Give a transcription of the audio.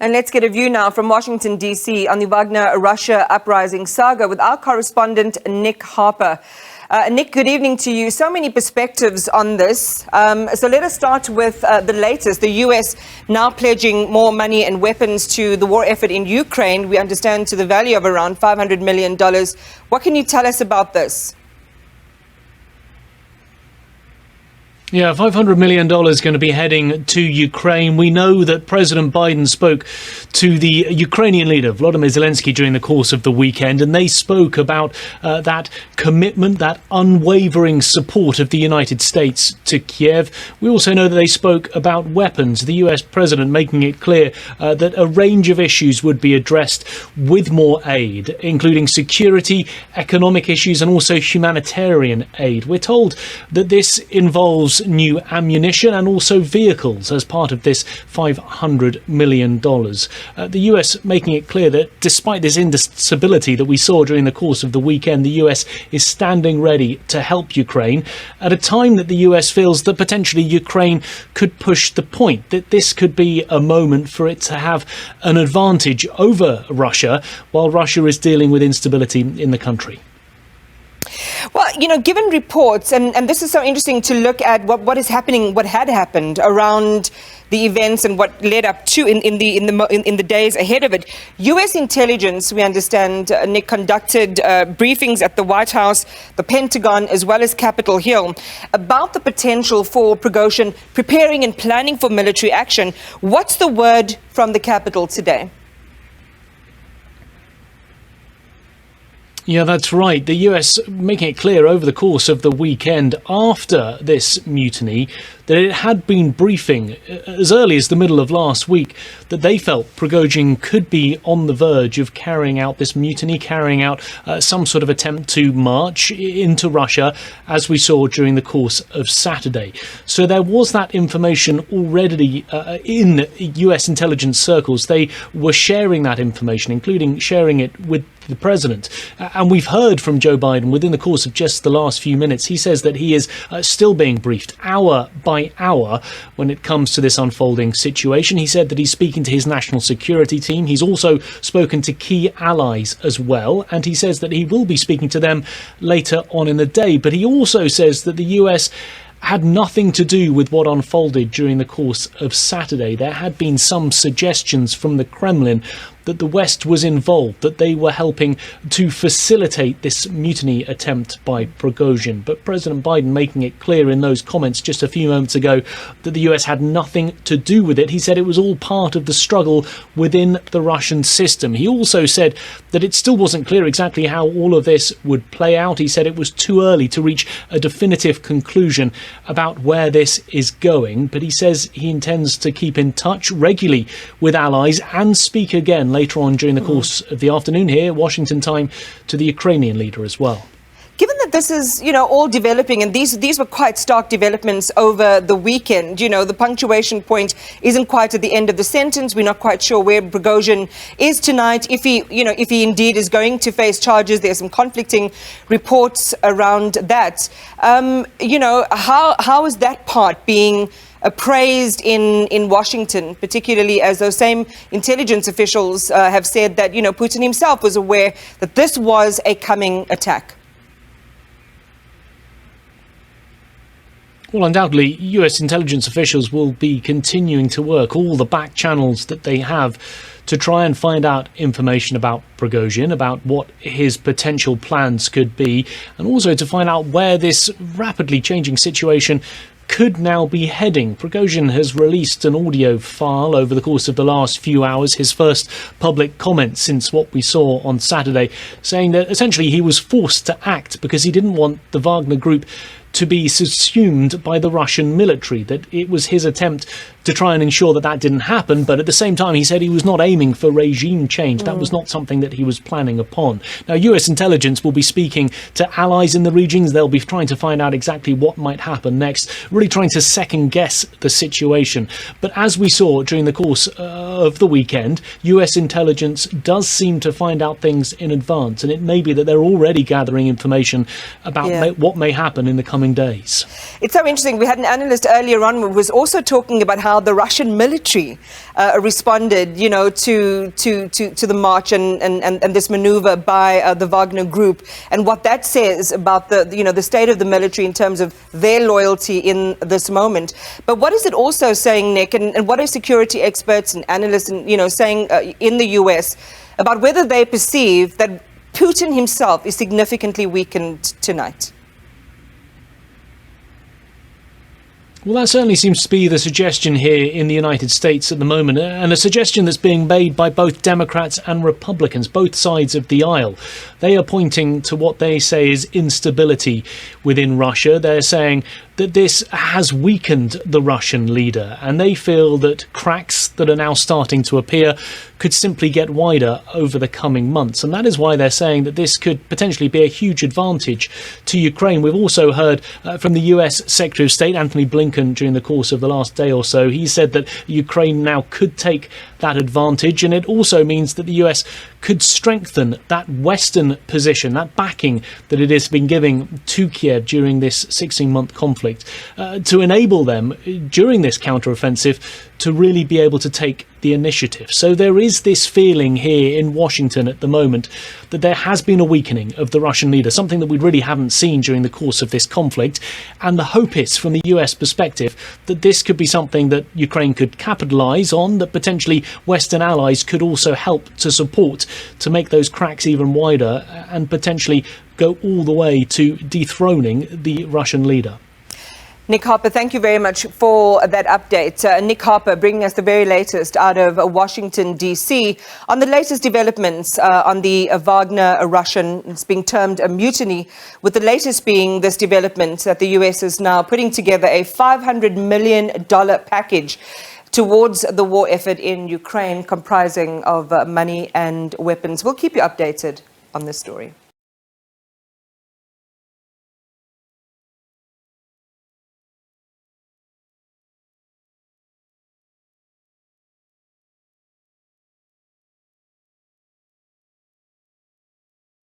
And let's get a view now from Washington, D.C. on the Wagner-Russia uprising saga with our correspondent, Nick Harper. Nick, good evening to you. So many perspectives on this. So let us start with the latest. The U.S. now pledging more money and weapons to the war effort in Ukraine. We understand to the value of around $500 million. What can you tell us about this? Yeah, $500 million going to be heading to Ukraine. We know that President Biden spoke to the Ukrainian leader, Volodymyr Zelensky, during the course of the weekend, and they spoke about that commitment, that unwavering support of the United States to Kiev. We also know that they spoke about weapons, the US president making it clear that a range of issues would be addressed with more aid, including security, economic issues, and also humanitarian aid. We're told that this involves new ammunition and also vehicles as part of this $500 million. The US making it clear that despite this instability that we saw during the course of the weekend, the US is standing ready to help Ukraine at a time that the US feels that potentially Ukraine could push the point, that this could be a moment for it to have an advantage over Russia while Russia is dealing with instability in the country. Well, you know, given reports, and this is so interesting to look at what is happening, what had happened around the events and what led up to in the days ahead of it. U.S. intelligence, we understand, Nick, conducted briefings at the White House, the Pentagon, as well as Capitol Hill about the potential for Prigozhin preparing and planning for military action. What's the word from the Capitol today? Yeah, that's right. The US making it clear over the course of the weekend after this mutiny that it had been briefing as early as the middle of last week that they felt Prigozhin could be on the verge of carrying out this mutiny, carrying out some sort of attempt to march into Russia, as we saw during the course of Saturday. So there was that information already in US intelligence circles. They were sharing that information, including sharing it with the president. And we've heard from Joe Biden within the course of just the last few minutes. He says that he is still being briefed hour by hour when it comes to this unfolding situation. He said that he's speaking to his national security team. He's also spoken to key allies as well. And he says that he will be speaking to them later on in the day. But he also says that the US had nothing to do with what unfolded during the course of Saturday. There had been some suggestions from the Kremlin that the West was involved, that they were helping to facilitate this mutiny attempt by Prigozhin. But President Biden making it clear in those comments just a few moments ago that the US had nothing to do with it. He said it was all part of the struggle within the Russian system. He also said that it still wasn't clear exactly how all of this would play out. He said it was too early to reach a definitive conclusion about where this is going. But he says he intends to keep in touch regularly with allies and speak again later on during the course of the afternoon here, Washington time, to the Ukrainian leader as well. Given that this is, you know, all developing, and these were quite stark developments over the weekend, you know, the punctuation point isn't quite at the end of the sentence. We're not quite sure where Prigozhin is tonight, if he indeed is going to face charges. There's some conflicting reports around that. You know, how is that part being appraised in Washington, particularly as those same intelligence officials have said that, you know, Putin himself was aware that this was a coming attack? Well, undoubtedly, US intelligence officials will be continuing to work all the back channels that they have to try and find out information about Prigozhin, about what his potential plans could be, and also to find out where this rapidly changing situation could now be heading. Prigozhin has released an audio file over the course of the last few hours, his first public comment since what we saw on Saturday, saying that essentially he was forced to act because he didn't want the Wagner group to be subsumed by the Russian military, that it was his attempt to try and ensure that that didn't happen. But at the same time, he said he was not aiming for regime change. That was not something that he was planning upon. Now, US intelligence will be speaking to allies in the regions. They'll be trying to find out exactly what might happen next, really trying to second guess the situation. But as we saw during the course of the weekend, US intelligence does seem to find out things in advance. And it may be that they're already gathering information about what may happen in the coming coming days. It's so interesting. We had an analyst earlier on who was also talking about how the Russian military responded, you know, to the march and this maneuver by the Wagner group, and what that says about the state of the military in terms of their loyalty in this moment. But what is it also saying, Nick, and what are security experts and analysts, saying in the US about whether they perceive that Putin himself is significantly weakened tonight? Well, that certainly seems to be the suggestion here in the United States at the moment, and a suggestion that's being made by both Democrats and Republicans, both sides of the aisle. They are pointing to what they say is instability within Russia. They're saying that this has weakened the Russian leader, and they feel that cracks that are now starting to appear could simply get wider over the coming months. And that is why they're saying that this could potentially be a huge advantage to Ukraine. We've also heard from the US Secretary of State, Anthony Blinken, during the course of the last day or so. He said that Ukraine now could take that advantage, and it also means that the US could strengthen that Western position, that backing that it has been giving to Kiev during this 16-month conflict, to enable them during this counteroffensive to really be able to take the initiative. So there is this feeling here in Washington at the moment that there has been a weakening of the Russian leader, something that we really haven't seen during the course of this conflict. And the hope is, from the US perspective, that this could be something that Ukraine could capitalise on, that potentially Western allies could also help to support to make those cracks even wider and potentially go all the way to dethroning the Russian leader. Nick Harper, thank you very much for that update. Nick Harper bringing us the very latest out of Washington, D.C. on the latest developments on the Wagner-Russia. It's being termed a mutiny, with the latest being this development that the U.S. is now putting together a $500 million package towards the war effort in Ukraine, comprising of money and weapons. We'll keep you updated on this story.